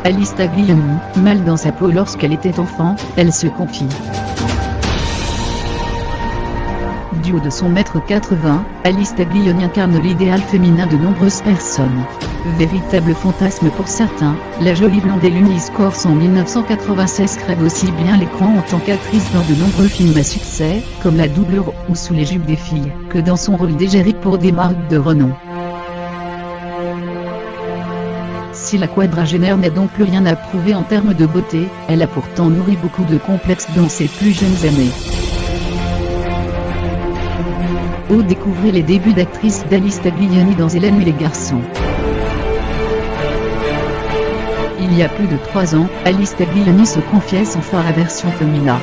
Alice Taglioni, mal dans sa peau lorsqu'elle était enfant, elle se confie. Du haut de son 1,80 m, Alice Taglioni incarne l'idéal féminin de nombreuses personnes. Véritable fantasme pour certains, la jolie blonde élue Miss Corse en 1996 crève aussi bien l'écran en tant qu'actrice dans de nombreux films à succès, comme La Doublure ou Sous les jupes des filles, que dans son rôle d'égérie pour des marques de renom. Si la quadragénaire n'a donc plus rien à prouver en termes de beauté, elle a pourtant nourri beaucoup de complexes dans ses plus jeunes années. Découvrez les débuts d'actrice d'Alice Taglioni dans Hélène et les garçons. Il y a plus de 3 ans, Alice Taglioni se confiait sans phare à Version Femina.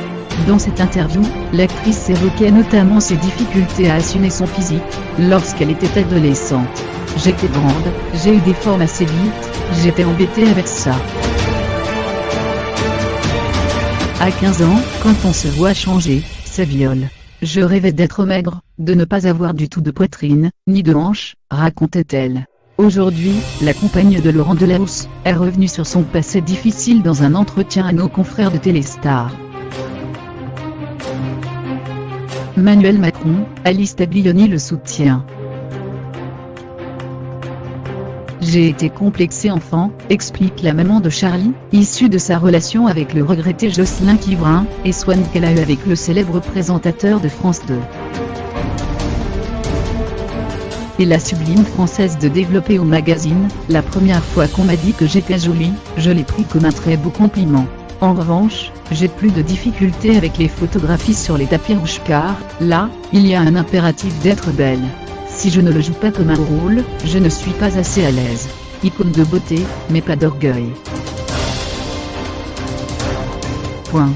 Dans cette interview, l'actrice évoquait notamment ses difficultés à assumer son physique, lorsqu'elle était adolescente. J'étais grande, j'ai eu des formes assez vite, j'étais embêtée avec ça. À 15 ans, quand on se voit changer, ça viole. Je rêvais d'être maigre, de ne pas avoir du tout de poitrine, ni de hanches, racontait-elle. Aujourd'hui, la compagne de Laurent Delahousse est revenue sur son passé difficile dans un entretien à nos confrères de Téléstar. Emmanuel Macron, Alice Taglioni le soutient. J'ai été complexée enfant, explique la maman de Charlie, issue de sa relation avec le regretté Jocelyn Quivrin, et soigne qu'elle a eu avec le célèbre présentateur de France 2. Et la sublime française de développer au magazine, la première fois qu'on m'a dit que j'étais jolie, je l'ai pris comme un très beau compliment. En revanche, j'ai plus de difficultés avec les photographies sur les tapis rouges car, là, il y a un impératif d'être belle. Si je ne le joue pas comme un rôle, je ne suis pas assez à l'aise. Icône de beauté, mais pas d'orgueil. Point.